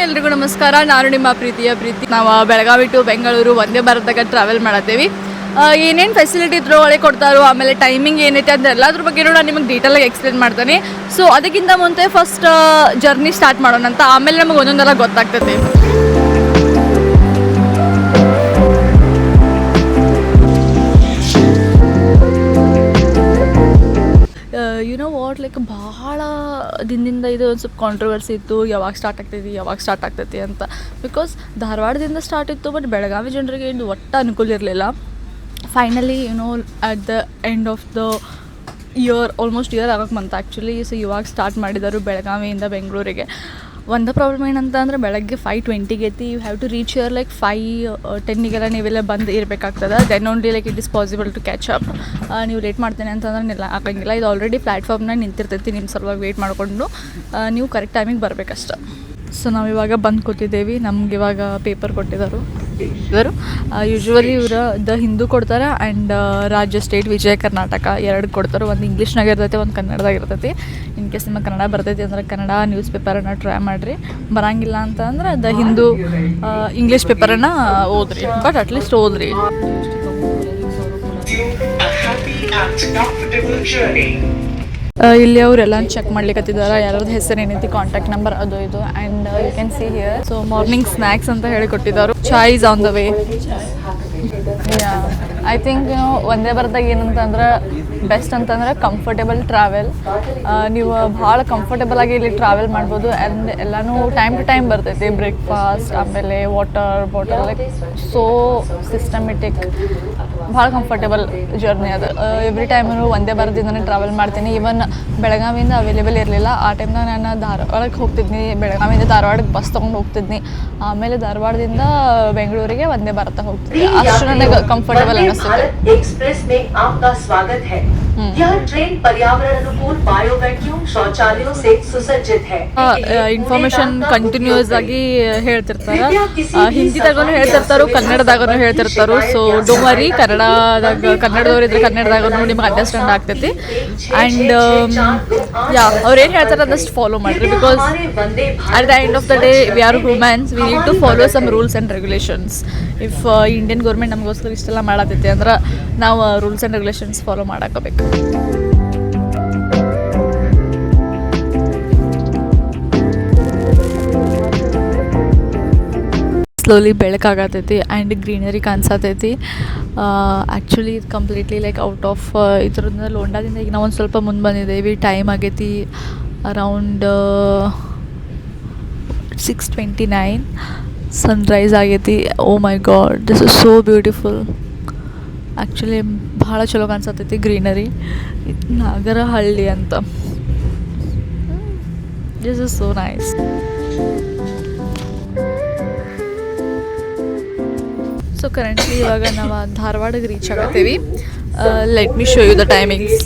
ಎಲ್ರಿಗೂ ನಮಸ್ಕಾರ. ನಾನು ನಿಮ್ಮ ಪ್ರೀತಿ. ನಾವು ಬೆಳಗಾವಿ ಟು ಬೆಂಗಳೂರು ಒಂದೇ ಭಾರತದಾಗ ಟ್ರಾವೆಲ್ ಮಾಡತ್ತೇವೆ. ಏನೇನು ಫೆಸಿಲಿಟಿ ಇದ್ರೂ ಒಳಗೆ ಕೊಡ್ತಾರೋ, ಆಮೇಲೆ ಟೈಮಿಂಗ್ ಏನೈತೆ ಅಂತ ಎಲ್ಲದ್ರ ಬಗ್ಗೆ ನಾನು ನಿಮಗೆ ಡೀಟೇಲಾಗಿ ಎಕ್ಸ್ಪ್ಲೇನ್ ಮಾಡ್ತೀನಿ. ಸೊ ಅದಕ್ಕಿಂತ ಮುಂಚೆ ಫಸ್ಟ್ ಜರ್ನಿ ಸ್ಟಾರ್ಟ್ ಮಾಡೋಣ ಅಂತ, ಆಮೇಲೆ ನಮಗೆ ಒಂದೊಂದೆಲ್ಲ ಗೊತ್ತಾಗ್ತೈತೆ. ಲೈಕ್ ಭಾಳ ದಿನದಿಂದ ಇದು ಒಂದು ಸ್ವಲ್ಪ ಕಾಂಟ್ರವರ್ಸಿ ಇತ್ತು, ಯಾವಾಗ ಸ್ಟಾರ್ಟ್ ಆಗ್ತೈತಿ ಅಂತ. ಬಿಕಾಸ್ ಧಾರವಾಡದಿಂದ ಸ್ಟಾರ್ಟ್ ಇತ್ತು, ಬಟ್ ಬೆಳಗಾವಿ ಜನರಿಗೆ ಇದು ಒಟ್ಟು ಅನುಕೂಲ ಇರಲಿಲ್ಲ. Finally at the end of the almost year ಆಗೋಕ್ಕೆ ಬಂತು ಆ್ಯಕ್ಚುಲಿ. ಸೊ ಇವಾಗ ಸ್ಟಾರ್ಟ್ ಮಾಡಿದರು ಬೆಳಗಾವಿಯಿಂದ ಬೆಂಗಳೂರಿಗೆ. ಒಂದು ಪ್ರಾಬ್ಲಮ್ ಏನಂತ ಅಂದರೆ ಬೆಳಗ್ಗೆ 5:20 ಐತಿ. You have to reach your like 5:10 ನೀವೆಲ್ಲ ಬಂದು ಇರಬೇಕಾಗ್ತದೆ. Then only like it is possible to catch up. ನೀವು ಲೇಟ್ ಮಾಡ್ತೇನೆ ಅಂತಂದ್ರೆ ಆಗಂಗಿಲ್ಲ. ಇದು ಆಲ್ರೆಡಿ ಪ್ಲ್ಯಾಟ್ಫಾರ್ಮ್ನಾಗ ನಿಂತಿರ್ತೈತಿ, ನಿಮ್ಮ ಸಲುವಾಗಿ ವೇಟ್ ಮಾಡಿಕೊಂಡು ನೀವು ಕರೆಕ್ಟ್ ಟೈಮಿಗೆ ಬರಬೇಕಷ್ಟ. ಸೊ ನಾವು ಇವಾಗ ಬಂದು ಕೂತಿದ್ದೇವೆ. ನಮ್ಗೆ ಇವಾಗ ಪೇಪರ್ ಕೊಟ್ಟಿದ್ದಾರೆ. ಯೂಶ್ವಲಿ ಇವರು ದ ಹಿಂದೂ ಕೊಡ್ತಾರೆ ಆ್ಯಂಡ್ ರಾಜ್ಯ ಸ್ಟೇಟ್ ವಿಜಯ ಕರ್ನಾಟಕ ಎರಡು ಕೊಡ್ತಾರೆ. ಒಂದು ಇಂಗ್ಲೀಷ್ನಾಗ ಇರ್ತೈತಿ, ಒಂದು ಕನ್ನಡದಾಗ ಇರ್ತೈತಿ. ಇನ್ ಕೇಸ್ ನಿಮಗೆ ಕನ್ನಡ ಬರ್ತೈತಿ ಅಂದ್ರೆ ಕನ್ನಡ ನ್ಯೂಸ್ ಪೇಪರನ್ನು ಟ್ರೈ ಮಾಡಿರಿ. ಬರೋಂಗಿಲ್ಲ ಅಂತ ಅಂದ್ರೆ ದ ಹಿಂದೂ ಇಂಗ್ಲೀಷ್ ಪೇಪರನ್ನು ಓದ್ರಿ, ಬಟ್ ಅಟ್ಲೀಸ್ಟ್ ಓದ್ರಿ. ಇಲ್ಲಿ ಅವರೆಲ್ಲ ಚೆಕ್ ಮಾಡ್ಲಿಕ್ಕತ್ತಿದ್ದಾರೆ, ಯಾರ್ದು ಹೆಸರು ಏನೈತಿ, ಕಾಂಟ್ಯಾಕ್ಟ್ ನಂಬರ್ ಅದು ಇದು. And you can see here. So morning snacks ಅಂತ ಹೇಳಿ ಕೊಟ್ಟಿದ್ದಾರೆ. Chai is on the way. I think ಒಂದೇ ಭಾರತದಾಗ ಏನಂತಂದ್ರೆ ಬೆಸ್ಟ್ ಅಂತಂದ್ರೆ ಕಂಫರ್ಟೇಬಲ್ ಟ್ರಾವೆಲ್. ನೀವು ಭಾಳ ಕಂಫರ್ಟೇಬಲ್ ಆಗಿ ಇಲ್ಲಿ ಟ್ರಾವೆಲ್ ಮಾಡ್ಬೋದು. ಆ್ಯಂಡ್ ಎಲ್ಲನೂ ಟೈಮ್ ಟು ಟೈಮ್ ಬರ್ತೈತಿ. ಬ್ರೇಕ್ಫಾಸ್ಟ್, ಆಮೇಲೆ water bottle, like so systematic, ಭಾಳ ಕಂಫರ್ಟೇಬಲ್ ಜರ್ನಿ ಅದು. ಎವ್ರಿ ಟೈಮು ಒಂದೇ ಭಾರತದಿಂದನೇ ಟ್ರಾವೆಲ್ ಮಾಡ್ತೀನಿ. ಈವನ್ ಬೆಳಗಾವಿಯಿಂದ ಅವೈಲೇಬಲ್ ಇರಲಿಲ್ಲ ಆ ಟೈಮ್ನಾಗ. ನಾನು ಧಾರವಾಡಕ್ಕೆ ಹೋಗ್ತಿದ್ನಿ, ಬೆಳಗಾವಿಯಿಂದ ಧಾರವಾಡಕ್ಕೆ ಬಸ್ ತೊಗೊಂಡು ಹೋಗ್ತಿದ್ನಿ. ಆಮೇಲೆ ಧಾರವಾಡದಿಂದ ಬೆಂಗಳೂರಿಗೆ ಒಂದೇ ಭಾರತ ಹೋಗ್ತಿದ್ದೆ. ಅಷ್ಟು ನನಗೆ ಕಂಫರ್ಟೇಬಲ್ ಅನ್ನಿಸ್ತು. एक्सप्रेस में आपका स्वागत है। यह ट्रेन पर्यावरण अनुकूल बायोवैक्यूम शौचालयों से सुसज्जित है। ಇನ್ಫಾರ್ಮೇಶನ್ ಕಂಟಿನ್ಯೂಸ್ ಆಗಿ ಹೇಳ್ತಿರ್ತಾರೆ. ಹಿಂದಿದಾಗೂ ಹೇಳ್ತಿರ್ತಾರೋ, ಕನ್ನಡದಾಗೂ ಹೇಳ್ತಿರ್ತಾರೋ. ಸೊ ಡೋಂಟ್ ವರಿ, ಕನ್ನಡದವ್ರು ಇದ್ರೆ ಕನ್ನಡದಾಗೂ ನಿಮ್ಗೆ ಅಂಡರ್ಸ್ಟ್ಯಾಂಡ್ ಆಗ್ತೈತಿ. ಆ್ಯಂಡ್ ಅವ್ರು ಏನು ಹೇಳ್ತಾರೆ ಅದಷ್ಟು ಫಾಲೋ ಮಾಡಿರಿ. Because at the end of the day we are humans, we need to follow some rules and regulations. If Indian government ನಮಗೋಸ್ಕರ ಇಷ್ಟೆಲ್ಲ ಮಾಡತ್ತೈತಿ ಅಂದ್ರೆ ನಾವು ರೂಲ್ಸ್ ಆ್ಯಂಡ್ ರೆಗ್ಯುಲೇಷನ್ಸ್ ಫಾಲೋ ಮಾಡಾಕಬೇಕು. ಸ್ಲೋಲಿ ಬೆಳಕಾಗತೈತಿ ಆ್ಯಂಡ್ ಗ್ರೀನರಿ ಕಾಣಿಸತೈತಿ. ಆ್ಯಕ್ಚುಲಿ ಇದು ಕಂಪ್ಲೀಟ್ಲಿ ಲೈಕ್ ಔಟ್ ಆಫ್ ಇದರಿಂದ ಲೋಂಡಾದಿಂದ ಈಗ ನಾವು ಒಂದು ಸ್ವಲ್ಪ ಮುಂದೆ ಬಂದಿದ್ದೇವೆ. ಟೈಮ್ ಆಗೈತಿ ಅರೌಂಡ್ 6:29. ಸನ್ರೈಸ್ ಆಗೈತಿ. Oh my God, this is so beautiful. Actually ಭಾಳ ಚಲೋ ಕಾಣಿಸತೈತಿ ಗ್ರೀನರಿ. ನಾಗರಹಳ್ಳಿ ಅಂತ. This is so nice. So currently ಇವಾಗ ನಾವು ಧಾರವಾಡಕ್ಕೆ ರೀಚ್ ಆಗತ್ತೇವೆ. Let me show you the timings.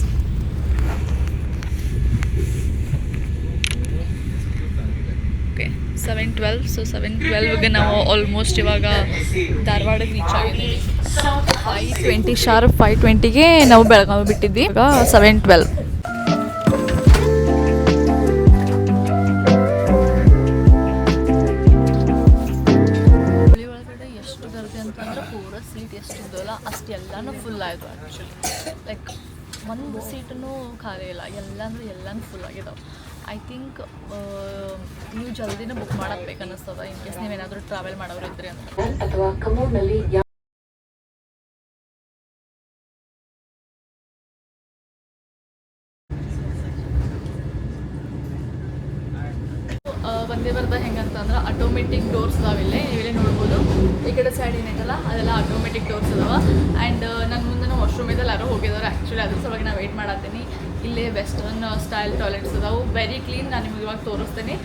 Okay, 7:12. So 7:12ಗೆ ನಾವು ಆಲ್ಮೋಸ್ಟ್ ಇವಾಗ ಧಾರವಾಡಕ್ಕೆ ರೀಚ್ ಆಗಿದ್ದೀವಿ. 5:20 ಶಾರ್ಪ್ 5:20ಗೆ ನಾವು ಬೆಳಗಾವಿ ಬಿಟ್ಟಿದ್ವಿ. ಈಗ 7:12. ಸೀಟ್ ಎಷ್ಟಿದ್ದಲ್ಲ ಅಷ್ಟು ಎಲ್ಲನೂ ಫುಲ್ ಆಯಿತು. ಆ್ಯಕ್ಚುಲಿ ಲೈಕ್ ಒಂದು ಸೀಟೂ ಖಾಲಿ ಇಲ್ಲ, ಎಲ್ಲನೂ ಫುಲ್ ಆಗಿದ್ದಾವೆ. ಐ ಥಿಂಕ್ ನೀವು ಜಲ್ದಿನೇ ಬುಕ್ ಮಾಡಬೇಕು ಅನ್ನಿಸ್ತದ, ಇನ್ ಕೇಸ್ ನೀವೇನಾದರೂ ಟ್ರಾವೆಲ್ ಮಾಡೋರು ಇದ್ರಿ ಅಂತ. ಒಂದೇ ಭಾರತ ಹೆಂಗಂತಂದ್ರೆ ಆಟೋಮೆಟಿಕ್ ಡೋರ್ಸ್ ಇದಾವಿಲ್ಲೇ ನೋಡ್ಬೋದು. ಈ ಕಡೆ ಸೈಡ್ ಏನೈತಲ್ಲ ಅದೆಲ್ಲ ಆಟೋಮೆಟಿಕ್ ಡೋರ್ಸ್ ಅದಾವ. ಆ್ಯಂಡ್ ನನ್ನ ಮುಂದೆ ವಾಶ್ರೂಮ್ ಇದೆಲ್ಲ ಯಾರೋ ಹೋಗಿದ್ದಾರೆ. ಆ್ಯಕ್ಚುಲಿ ಅದ್ರ ಸಲುವಾಗಿ ನಾನು ವೆಯ್ಟ್ ಮಾಡತ್ತೀನಿ. ಇಲ್ಲೇ ವೆಸ್ಟರ್ನ್ ಸ್ಟೈಲ್ ಟಾಯ್ಲೆಟ್ಸ್ ಅದಾವು, ವೆರಿ ಕ್ಲೀನ್. ನಾನು ನಿಮಗೆ ಇವಾಗ ತೋರಿಸ್ತೀನಿ.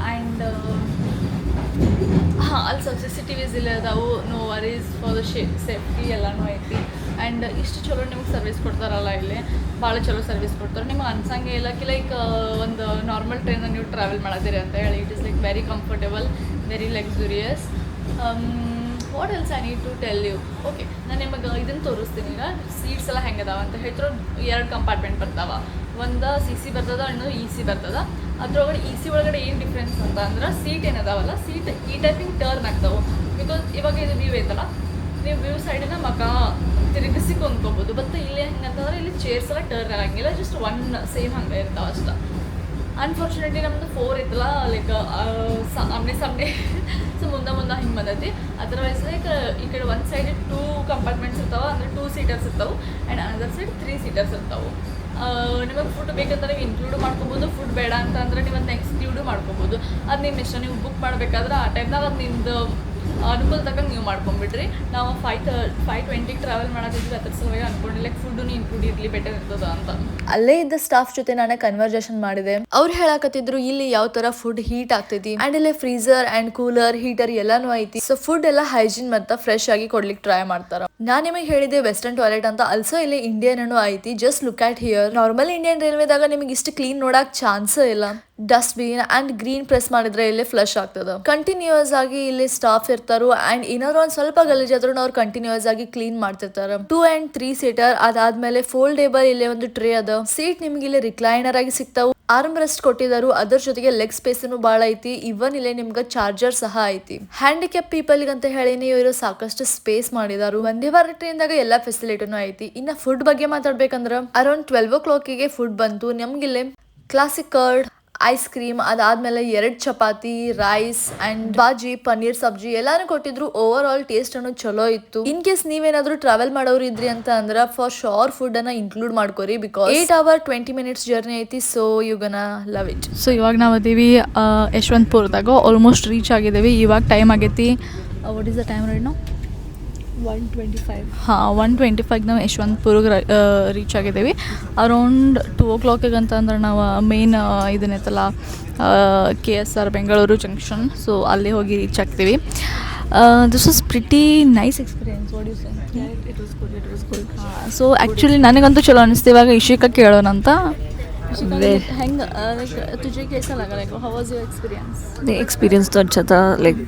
ಆ್ಯಂಡ್ ಅಲ್ಲಿ CCTVs ಇಲ್ಲೇ ಅದಾವು. No worries for the safety ಎಲ್ಲನೂ ಐತಿ. ಆ್ಯಂಡ್ ಇಷ್ಟು ಚಲೋ ನಿಮ್ಗೆ ಸರ್ವಿಸ್ ಕೊಡ್ತಾರಲ್ಲ, ಇಲ್ಲಿ ಭಾಳ ಚಲೋ ಸರ್ವಿಸ್ ಕೊಡ್ತಾರೆ. ನಿಮ್ಗೆ ಅನ್ಸಂಗೆ ಇಲ್ಲ ಕಿ ಲೈಕ್ ಒಂದು ನಾರ್ಮಲ್ ಟ್ರೈನಲ್ಲಿ ನೀವು ಟ್ರಾವೆಲ್ ಮಾಡತ್ತೀರಿ ಅಂತ ಹೇಳಿ. It is like very comfortable, very luxurious. What else I need to tell you. Okay, ನಾನು ನಿಮಗೆ ಇದನ್ನು ತೋರಿಸ್ತೀನಿ. ಈಗ ಸೀಟ್ಸ್ ಎಲ್ಲ ಹೆಂಗದಾವ ಅಂತ ಹೇಳ್ತಾರೆ. 2 ಕಂಪಾರ್ಟ್ಮೆಂಟ್ ಬರ್ತಾವೆ. ಒಂದು CC ಬರ್ತದೆ, ಇನ್ನೊಂದು EC ಬರ್ತದೆ. ಅದ್ರೊಳಗಡೆ ಇ ಸಿ ಒಳಗಡೆ ಏನು ಡಿಫ್ರೆನ್ಸ್ ಅಂತ ಅಂದ್ರೆ ಸೀಟ್ ಏನದಾವಲ್ಲ ಸೀಟ್ ಈ ಟೈಪಿಂಗ್ ಟರ್ನ್ ಆಗ್ತಾವೆ. ಬಿಕಾಸ್ ಇವಾಗ ಇದು ವ್ಯೂ ಐತಲ್ಲ, ನೀವು ವ್ಯೂ ಸೈಡಿನ ಮಕ ತಿರುಗಿಸಿ ಕೊಂಡ್ಕೊಬೋದು. ಬಟ್ ಇಲ್ಲಿ ಹೆಂಗಂತಂದ್ರೆ ಇಲ್ಲಿ ಚೇರ್ಸ್ ಎಲ್ಲ ಟರ್ನ್ ಆಗಂಗಿಲ್ಲ, ಜಸ್ಟ್ ಒನ್ ಸೇಮ್ ಹಂಗೆ ಇರ್ತಾವೆ ಅಷ್ಟೇ. ಅನ್ಫಾರ್ಚುನೇಟ್ಲಿ ನಮ್ಮದು 4 ಇತ್ತಲ್ಲ, ಲೈಕ್ ಆಮ್ನೆ ಸಾಮ್ನೆ ಸೊ ಮುಂದೆ ಹಿಂಗೆ ಬಂದೈತಿ. ಅದರ್ವೈಸ್ ಲೈಕ್ ಈ ಕಡೆ ಒಂದು ಸೈಡ್ 2 ಕಂಪಾರ್ಟ್ಮೆಂಟ್ಸ್ ಇರ್ತಾವೆ, ಅಂದರೆ 2 ಸೀಟರ್ಸ್ ಇರ್ತಾವೆ, ಆ್ಯಂಡ್ ಅನದರ್ ಸೈಡ್ 3 ಸೀಟರ್ಸ್ ಇರ್ತಾವೆ. ನಿಮಗೆ ಫುಡ್ ಬೇಕಂದ್ರೆ ನೀವು ಇನ್ಕ್ಲೂಡ್ ಮಾಡ್ಕೋಬೋದು, ಫುಡ್ ಬೇಡ ಅಂತ ಅಂದರೆ ನೀವು ಅದನ್ನ ಎಕ್ಸ್ಕ್ಲೂಡು ಮಾಡ್ಕೋಬೋದು. ಅದು ನಿಮ್ಮ ಇಷ್ಟ. ನೀವು ಬುಕ್ ಮಾಡಬೇಕಾದ್ರೆ ಆ ಟೈಮ್ನಾಗ ಅದು ನಿಮ್ಮದು ಅನುಕೂಲ ತಕ್ಕಂಗೆ ನೀವು ಮಾಡ್ಕೊಂಬಿಡ್ರಿ. ನಾವು 5:20 ಟ್ರಾವೆಲ್ ಮಾಡೋದಿದ್ವಿ, ಅದ್ರ ಸಲುವಾಗಿ ಅನ್ಕೊಂಡಿಲ್ಲ ಫುಡ್ಡು ಇನ್ಕ್ಲೂಡ್ ಇರಲಿ ಬೆಟರ್ ಇರ್ತದ ಅಂತ. ಅಲ್ಲೇ ಇದ್ದ ಸ್ಟಾಫ್ ಜೊತೆ ನಾನು ಕನ್ವರ್ಸೇಷನ್ ಮಾಡಿದೆ. ಅವ್ರು ಹೇಳಕತ್ತಿದ್ರು ಇಲ್ಲಿ ಯಾವ ತರ ಫುಡ್ ಹೀಟ್ ಆಗ್ತೈತಿ, ಅಂಡ್ ಇಲ್ಲಿ ಫ್ರೀಸರ್ ಅಂಡ್ ಕೂಲರ್ ಹೀಟರ್ ಎಲ್ಲಾನು ಐತಿ. ಸೊ ಫುಡ್ ಎಲ್ಲ ಹೈಜೀನ್ ಮತ್ತು ಫ್ರೆಶ್ ಆಗಿ ಕೊಡ್ಲಿಕ್ಕೆ ಟ್ರೈ ಮಾಡ್ತಾರ. ನಾನು ನಿಮಗೆ ಹೇಳಿದೆ ವೆಸ್ಟರ್ನ್ ಟಾಯ್ಲೆಟ್ ಅಂತ, ಆಲ್ಸೋ ಇಲ್ಲಿ ಇಂಡಿಯನ್ ಅನ್ನು ಐತಿ. Just look at here. Normal Indian ರೈಲ್ವೆದಾಗ ನಿಮಗೆ ಇಷ್ಟು ಕ್ಲೀನ್ ನೋಡಕ್ ಚಾನ್ಸ್ ಇಲ್ಲ. ಡಸ್ಟ್ಬಿನ್ ಅಂಡ್ ಗ್ರೀನ್ ಪ್ರೆಸ್ ಮಾಡಿದ್ರೆ ಇಲ್ಲಿ ಫ್ಲಶ್ ಆಗ್ತದ. ಕಂಟಿನ್ಯೂಸ್ ಆಗಿ ಇಲ್ಲಿ ಸ್ಟಾಫ್ ಇರ್ತಾರು, ಅಂಡ್ ಏನಾದ್ರು ಒಂದ್ ಸ್ವಲ್ಪ ಗಲೀಜ್ ಆದ್ರೂ ಅವ್ರು ಕಂಟಿನ್ಯೂಸ್ ಆಗಿ ಕ್ಲೀನ್ ಮಾಡ್ತಿರ್ತಾರ. 2 and 3 ಸೀಟರ್ ಅದಾದ್ಮೇಲೆ ಫೋಲ್ಡೇಬಲ್ ಇಲ್ಲಿ ಒಂದು ಟ್ರೇ ಅದ. ಸೀಟ್ ನಿಮ್ಗೆ ಇಲ್ಲಿ ರಿಕ್ಲೈನರ್ ಆಗಿ ಸಿಗ್ತಾವು. ಆರ್ಮ್ ರೆಸ್ಟ್ ಕೊಟ್ಟಿದಾರು, ಅದರ ಜೊತೆಗೆ ಲೆಗ್ ಸ್ಪೇಸ್ ಬಾಳ ಐತಿ. ಇವನ್ ಇಲ್ಲೇ ನಿಮ್ಗೆ ಚಾರ್ಜರ್ ಸಹ ಐತಿ. ಹ್ಯಾಂಡಿಕ್ಯಾಪ್ ಪೀಪಲ್ ಅಂತ ಹೇಳಿ ಇವರು ಸಾಕಷ್ಟು ಸ್ಪೇಸ್ ಮಾಡಿದಾರು. ವಂದೇ ಭಾರತ್ ಟ್ರೈನ್ ದಾಗ ಎಲ್ಲಾ ಫೆಸಿಲಿಟಿನೂ ಐತಿ. ಇನ್ನ ಫುಡ್ ಬಗ್ಗೆ ಮಾತಾಡ್ಬೇಕಂದ್ರ ಅರೌಂಡ್ 12 o'clock ಫುಡ್ ಬಂತು. ನಮ್ಗಿಲ್ಲೇ ಕ್ಲಾಸಿಕ್ ಕರ್ಡ್, ಐಸ್ ಕ್ರೀಮ್, ಅದಾದ್ಮೇಲೆ 2 ಚಪಾತಿ, ರೈಸ್ ಅಂಡ್ ಬಾಜಿ, ಪನ್ನೀರ್ ಸಬ್ಜಿ ಎಲ್ಲಾನು ಕೊಟ್ಟಿದ್ರು. ಓವರ್ ಆಲ್ ಟೇಸ್ಟ್ ಅನ್ನು ಚಲೋ ಇತ್ತು. ಇನ್ ಕೇಸ್ ನೀವೇನಾದ್ರೂ ಟ್ರಾವೆಲ್ ಮಾಡೋರು ಇದ್ರಿ ಅಂತ ಅಂದ್ರ ಫಾರ್ ಶೋರ್ ಫುಡ್ ಅನ್ನ ಇನ್ಕ್ಲೂಡ್ ಮಾಡ್ಕೋರಿ. ಬಿಕಾಸ್ 8 hour 20 minutes ಜರ್ನಿ ಐತಿ. So you gonna love it. So ಇವಾಗ ನಾವು ಅದೀವಿ ಯಶವಂತಪುರದಾಗ. ಆಲ್ಮೋಸ್ಟ್ ರೀಚ್ ಆಗಿದ್ದೀವಿ. ಇವಾಗ ಟೈಮ್ ಆಗೈತಿ. What is the time right now? 1:25. ಹಾಂ, 1:25 ನಾವು ಯಶವಂತಪುರಕ್ಕೆ ರೀಚ್ ಆಗಿದ್ದೀವಿ. ಅರೌಂಡ್ 2 o'clock ಅಂತಂದ್ರೆ ನಾವು ಮೇನ್ ಇದನ್ನೈತಲ್ಲ KSR ಬೆಂಗಳೂರು ಜಂಕ್ಷನ್, ಸೊ ಅಲ್ಲಿ ಹೋಗಿ ರೀಚ್ ಆಗ್ತೀವಿ. This was pretty nice experience. What you say? It was good. So actually ನನಗಂತೂ ಚಲೋ ಅನಿಸ್ತು. ಇವಾಗ ಇಶಿಕಾ ಕೇಳೋಣ ಅಂತ. ಹೆಂಗೆ तुझे कैसा लगा? Like how was your experience? नहीं, एक्सपीरियंस तो अच्छा था. लाइक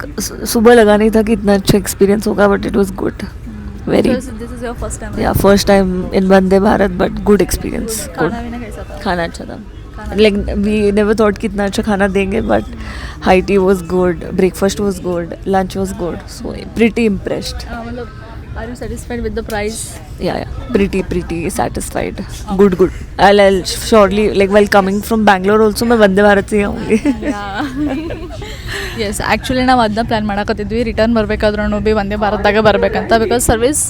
सुबह लगा नहीं था कि इतना अच्छा एक्सपीरियंस होगा, but it was good. Very. This is your first time? या first time in Vande Bharat, but good experience. खाना कैसा था? खाना अच्छा था. Like we never thought कि इतना अच्छा खाना देंगे, but high tea was good, breakfast was good, lunch was good. So pretty impressed. मतलब are you satisfied with the price? Yeah, pretty satisfied. Good. I'll surely, like while coming from Bangalore also मैं वंदे भारत से ही आऊँगी. S, actually ನಾವು ಅದನ್ನ plan ಮಾಡಕತ್ತಿದ್ವಿ. Return ಬರಬೇಕಾದ್ರೂ ಭೀ ವಂದೇ ಭಾರತದಾಗ ಬರಬೇಕಂತ. Because service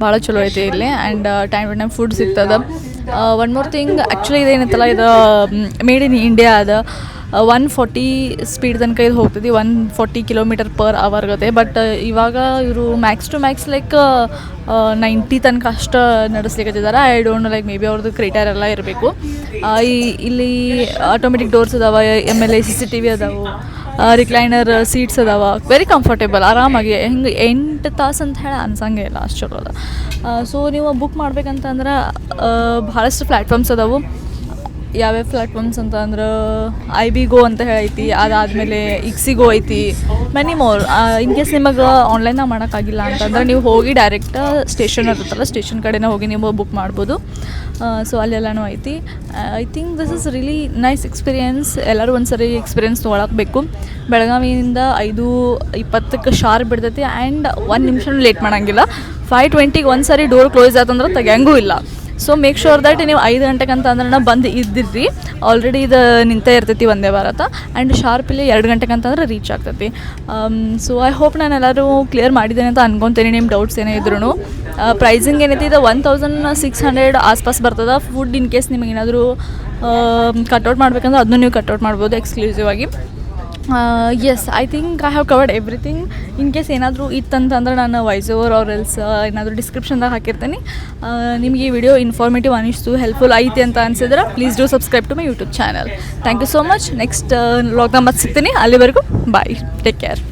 ಭಾಳ ಚಲೋ ಐತಿ ಇಲ್ಲಿ, and time to time food ಸಿಗ್ತದೆ. ಒನ್ ಮೋರ್ ಥಿಂಗ್, ಆ್ಯಕ್ಚುಲಿ ಇದೇನಿತ್ತಲ್ಲ, ಇದು ಮೇಡ್ ಇನ್ ಇಂಡಿಯಾ ಅದ. 140 ಸ್ಪೀಡ್ ತನಕ ಇದು ಹೋಗ್ತದೆ, 140 km/h ಗತೆ. ಬಟ್ ಇವಾಗ ಇವರು ಮ್ಯಾಕ್ಸ್ ಟು ಮ್ಯಾಕ್ಸ್ ಲೈಕ್ 90 ತನಕ ಅಷ್ಟು ನಡೆಸ್ಲಿಕ್ಕತ್ತಿದ್ದಾರೆ. I don't know, like maybe ಅವ್ರದ್ದು ಕ್ರೈಟೇರಿಯಾ ಎಲ್ಲ ಇರಬೇಕು. ಇಲ್ಲಿ ಆಟೋಮೆಟಿಕ್ ಡೋರ್ಸ್ ಅದಾವೆ, ಆಮೇಲೆ CCTV ಅದಾವೆ, ರಿಕ್ಲೈನರ್ ಸೀಟ್ಸ್ ಅದಾವೆ. ವೆರಿ ಕಂಫರ್ಟೇಬಲ್, ಆರಾಮಾಗಿ ಹಿಂಗೆ 8 ತಾಸು ಅಂತ ಹೇಳಿ ಅನ್ಸಂಗೆ ಇಲ್ಲ, ಅಷ್ಟು ಚಲೋ ಅದ. ಸೊ ನೀವು ಬುಕ್ ಮಾಡ್ಬೇಕಂತಂದ್ರೆ ಭಾಳಷ್ಟು ಪ್ಲ್ಯಾಟ್ಫಾರ್ಮ್ಸ್ ಅದಾವೆ. ಯಾವ್ಯಾವ ಪ್ಲ್ಯಾಟ್ಫಾರ್ಮ್ಸ್ ಅಂತ ಅಂದ್ರೆ IBGO ಅಂತ ಹೇಳೈತಿ, ಅದಾದಮೇಲೆ IXIGO ಐತಿ, ಮೆನಿ ಮೋರ್. ಇನ್ ಕೇಸ್ ನಿಮಗೆ ಆನ್ಲೈನಾಗ ಮಾಡೋಕ್ಕಾಗಿಲ್ಲ ಅಂತಂದ್ರೆ ನೀವು ಹೋಗಿ ಡೈರೆಕ್ಟ್ ಸ್ಟೇಷನ್ ಇರುತ್ತಲ್ಲ, ಸ್ಟೇಷನ್ ಕಡೆನೇ ಹೋಗಿ ನೀವು ಬುಕ್ ಮಾಡ್ಬೋದು. ಸೊ ಅಲ್ಲೆಲ್ಲನೂ ಐತಿ. I think this is really nice experience. ಎಲ್ಲರೂ ಒಂದು ಸರಿ ಎಕ್ಸ್ಪೀರಿಯನ್ಸ್ ತೊಗೊಳಕ್ಬೇಕು. ಬೆಳಗಾವಿಯಿಂದ 5:20 ಶಾರ್ಪ್ ಬಿಡ್ತೈತಿ, ಆ್ಯಂಡ್ 1 ನಿಮಿಷನೂ ಲೇಟ್ ಮಾಡೋಂಗಿಲ್ಲ. 5:20 ಒಂದು ಸರಿ ಡೋರ್ ಕ್ಲೋಸ್ ಆಯ್ತಂದ್ರೆ ತೆಗಿಯಂಗೂ ಇಲ್ಲ. ಸೊ ಮೇಕ್ ಶೋರ್ ದಟ್ ನೀವು 5 ಗಂಟೆಗೆ ಅಂತಂದ್ರೆ ಬಂದು ಇದ್ದಿರ್ರಿ. ಆಲ್ರೆಡಿ ಇದು ನಿಂತೇ ಇರ್ತೈತಿ ವಂದೇ ಭಾರತ, ಆ್ಯಂಡ್ ಶಾರ್ಪಲ್ಲಿ 2 ಗಂಟೆಗೆ ಅಂತಂದ್ರೆ ರೀಚ್ ಆಗ್ತೈತಿ. ಸೊ ಐ ಹೋಪ್ ನಾನು ಎಲ್ಲರೂ ಕ್ಲಿಯರ್ ಮಾಡಿದ್ದೇನೆ ಅಂತ ಅನ್ಕೊತೀನಿ. ನಿಮ್ಮ ಡೌಟ್ಸ್ ಏನೇ ಇದ್ರೂ ಪ್ರೈಸಿಂಗ್ ಏನೈತಿ, ಇದು 1600 ಆಸ್ಪಾಸ್ ಬರ್ತದೆ. ಫುಡ್ ಇನ್ ಕೇಸ್ ನಿಮಗೆ ಏನಾದರೂ ಕಟ್ಔಟ್ ಮಾಡ್ಬೇಕಂದ್ರೆ ಅದನ್ನು ನೀವು ಕಟ್ಔಟ್ ಮಾಡ್ಬೋದು ಎಕ್ಸ್ಕ್ಲೂಸಿವ್ ಆಗಿ. Yes, I think I have covered everything. In case ಏನಾದರೂ ಇತ್ತಂತಂದ್ರೆ ನಾನು ವಾಯ್ಸ್ ಓವರ್ ಆರ್ ಎಲ್ಸ್ ಏನಾದರೂ ಡಿಸ್ಕ್ರಿಪ್ಷನ್ದಾಗ ಹಾಕಿರ್ತೀನಿ. ನಿಮಗೆ ಈ ವಿಡಿಯೋ ಇನ್ಫಾರ್ಮೇಟಿವ್ ಅನಿಸ್ತು, ಹೆಲ್ಪ್ಫುಲ್ ಐತಿ ಅಂತ ಅನಿಸಿದ್ರೆ please do subscribe to my YouTube channel. Thank you so much. Next ವ್ಲಾಗ್ನ ಮತ್ತೆ ಸಿಗ್ತೀನಿ. ಅಲ್ಲಿವರೆಗೂ ಬಾಯ್, ಟೇಕ್ ಕೇರ್.